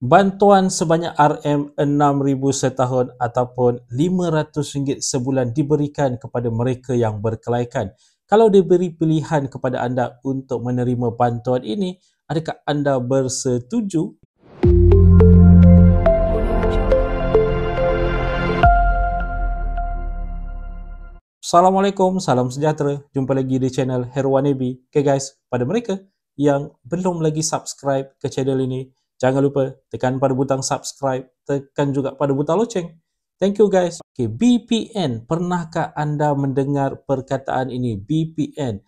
Bantuan sebanyak RM6,000 setahun ataupun RM500 sebulan diberikan kepada mereka yang berkelaikan. Kalau diberi pilihan kepada anda untuk menerima bantuan ini, adakah anda bersetuju? Assalamualaikum, salam sejahtera. Jumpa lagi di channel Herwan Nebi. Okay guys, pada mereka yang belum lagi subscribe ke channel ini, jangan lupa tekan pada butang subscribe, tekan juga pada butang loceng. Thank you guys. Okay, VPN. Pernahkah anda mendengar perkataan ini? VPN.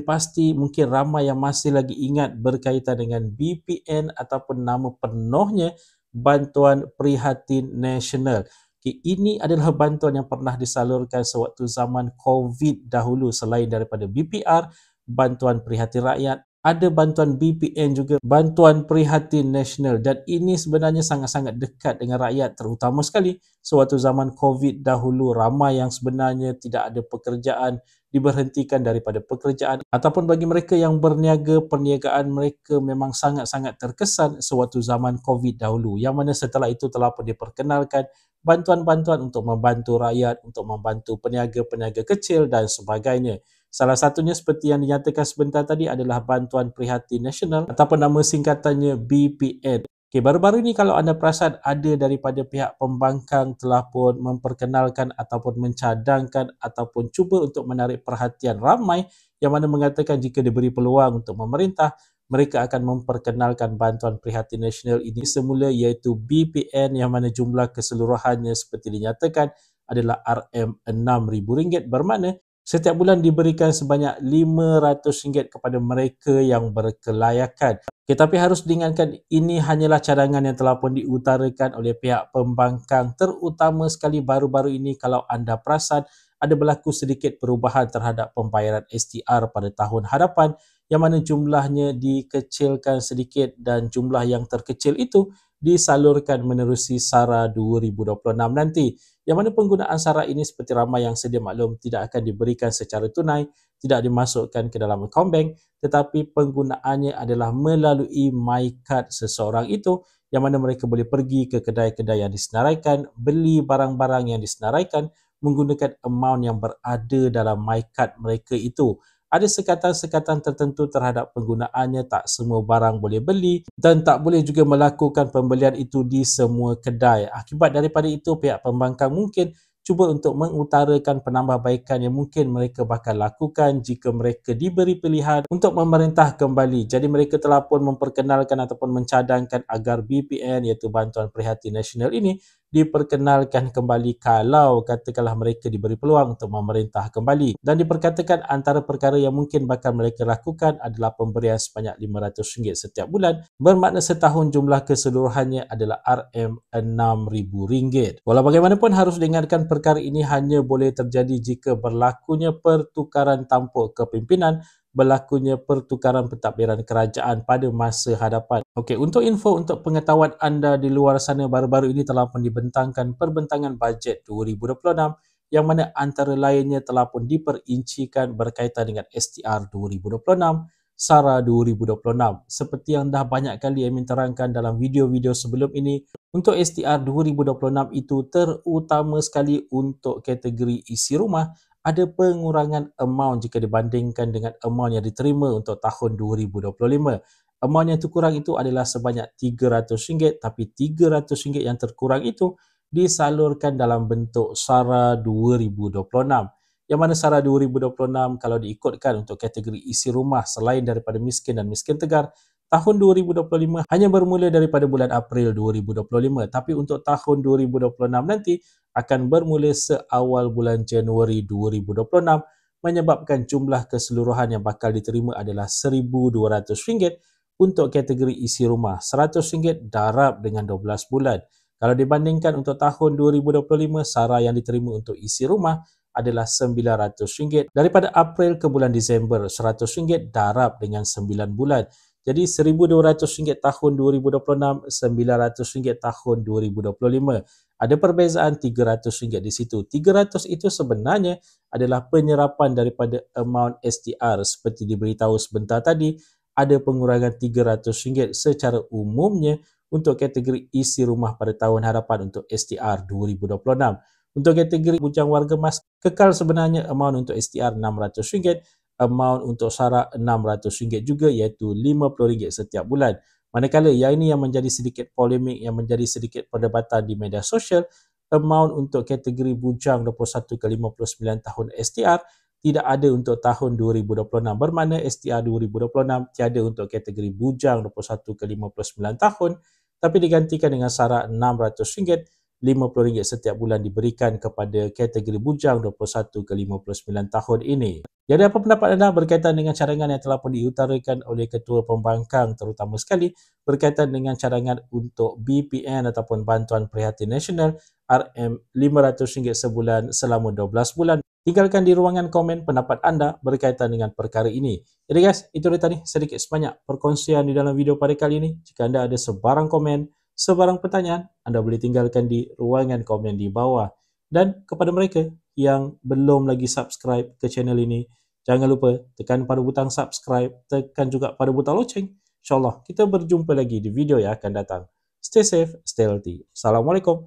Pasti mungkin ramai yang masih lagi ingat berkaitan dengan VPN ataupun nama penuhnya Bantuan Prihatin Nasional. Okay, ini adalah bantuan yang pernah disalurkan sewaktu zaman COVID dahulu selain daripada BPR, Bantuan Prihatin Rakyat. Ada bantuan BPN juga, Bantuan Prihatin Nasional, dan ini sebenarnya sangat-sangat dekat dengan rakyat, terutama sekali sewaktu zaman COVID dahulu. Ramai yang sebenarnya tidak ada pekerjaan, diberhentikan daripada pekerjaan, ataupun bagi mereka yang berniaga, perniagaan mereka memang sangat-sangat terkesan sewaktu zaman COVID dahulu, yang mana setelah itu telah pun diperkenalkan bantuan-bantuan untuk membantu rakyat, untuk membantu peniaga-peniaga kecil dan sebagainya. Salah satunya seperti yang dinyatakan sebentar tadi adalah Bantuan Prihatin Nasional ataupun nama singkatannya BPN. Okay, baru-baru ini kalau anda perasan, ada daripada pihak pembangkang telah pun memperkenalkan ataupun mencadangkan ataupun cuba untuk menarik perhatian ramai yang mana mengatakan jika diberi peluang untuk memerintah, mereka akan memperkenalkan Bantuan Prihatin Nasional ini semula, iaitu BPN, yang mana jumlah keseluruhannya seperti dinyatakan adalah RM6,000, bermakna setiap bulan diberikan sebanyak RM500 kepada mereka yang berkelayakan. Okay, tapi harus diingatkan, ini hanyalah cadangan yang telah pun diutarakan oleh pihak pembangkang, terutama sekali baru-baru ini kalau anda perasan ada berlaku sedikit perubahan terhadap pembayaran STR pada tahun hadapan, yang mana jumlahnya dikecilkan sedikit dan jumlah yang terkecil itu disalurkan menerusi SARA 2026 nanti. Yang mana penggunaan SARA ini seperti ramai yang sedia maklum tidak akan diberikan secara tunai, tidak dimasukkan ke dalam akaun bank, tetapi penggunaannya adalah melalui MyCard seseorang itu, yang mana mereka boleh pergi ke kedai-kedai yang disenaraikan, beli barang-barang yang disenaraikan menggunakan amount yang berada dalam MyCard mereka itu. Ada sekatan-sekatan tertentu terhadap penggunaannya, tak semua barang boleh beli dan tak boleh juga melakukan pembelian itu di semua kedai. Akibat daripada itu, pihak pembangkang mungkin cuba untuk mengutarakan penambahbaikan yang mungkin mereka bakal lakukan jika mereka diberi pilihan untuk memerintah kembali. Jadi mereka telah pun memperkenalkan ataupun mencadangkan agar BPN, iaitu Bantuan Prihatin Nasional ini, diperkenalkan kembali kalau katakanlah mereka diberi peluang untuk memerintah kembali. Dan diperkatakan antara perkara yang mungkin bakal mereka lakukan adalah pemberian sebanyak RM500 setiap bulan, bermakna setahun jumlah keseluruhannya adalah RM6,000. Walau bagaimanapun harus diingatkan, perkara ini hanya boleh terjadi jika berlakunya pertukaran tampuk kepimpinan, berlakunya pertukaran pentadbiran kerajaan pada masa hadapan. Okey, untuk info, untuk pengetahuan anda di luar sana, baru-baru ini telah pun dibentangkan perbentangan bajet 2026 yang mana antara lainnya telah pun diperincikan berkaitan dengan STR 2026, SARA 2026. Seperti yang dah banyak kali Amin terangkan dalam video-video sebelum ini, untuk STR 2026 itu terutama sekali untuk kategori isi rumah, ada pengurangan amount jika dibandingkan dengan amount yang diterima untuk tahun 2025. Amount yang terkurang itu adalah sebanyak RM300, tapi RM300 yang terkurang itu disalurkan dalam bentuk SARA 2026. Yang mana SARA 2026 kalau diikutkan untuk kategori isi rumah selain daripada miskin dan miskin tegar, tahun 2025 hanya bermula daripada bulan April 2025, tapi untuk tahun 2026 nanti akan bermula seawal bulan Januari 2026, menyebabkan jumlah keseluruhan yang bakal diterima adalah RM1,200 untuk kategori isi rumah, RM100 darab dengan 12 bulan. Kalau dibandingkan untuk tahun 2025, SARA yang diterima untuk isi rumah adalah RM900 daripada April ke bulan Disember, RM100 darab dengan 9 bulan. Jadi RM1,200 tahun 2026, RM900 tahun 2025. Ada perbezaan RM300 di situ. 300 itu sebenarnya adalah penyerapan daripada amount STR. Seperti diberitahu sebentar tadi, ada pengurangan RM300 secara umumnya untuk kategori isi rumah pada tahun hadapan untuk STR 2026. Untuk kategori bujang warga emas, kekal sebenarnya amount untuk STR RM600, amount untuk SARA RM600 juga, iaitu RM50 setiap bulan. Manakala yang ini yang menjadi sedikit polemik, yang menjadi sedikit perdebatan di media sosial, amount untuk kategori bujang 21 ke 59 tahun STR tidak ada untuk tahun 2026. Bermakna STR 2026 tiada untuk kategori bujang 21 ke 59 tahun, tapi digantikan dengan SARA RM600, RM50 setiap bulan diberikan kepada kategori bujang 21 ke 59 tahun ini. Jadi apa pendapat anda berkaitan dengan cadangan yang telah pun diutarakan oleh Ketua Pembangkang, terutama sekali berkaitan dengan cadangan untuk BPN ataupun Bantuan Prihatin Nasional RM500 sebulan selama 12 bulan? Tinggalkan di ruangan komen pendapat anda berkaitan dengan perkara ini. Jadi guys, itu dia tadi sedikit sebanyak perkongsian di dalam video pada kali ini. Jika anda ada sebarang komen, sebarang pertanyaan, anda boleh tinggalkan di ruangan komen di bawah. Dan kepada mereka yang belum lagi subscribe ke channel ini, jangan lupa tekan pada butang subscribe, tekan juga pada butang loceng. InsyaAllah kita berjumpa lagi di video yang akan datang. Stay safe, stay healthy. Assalamualaikum.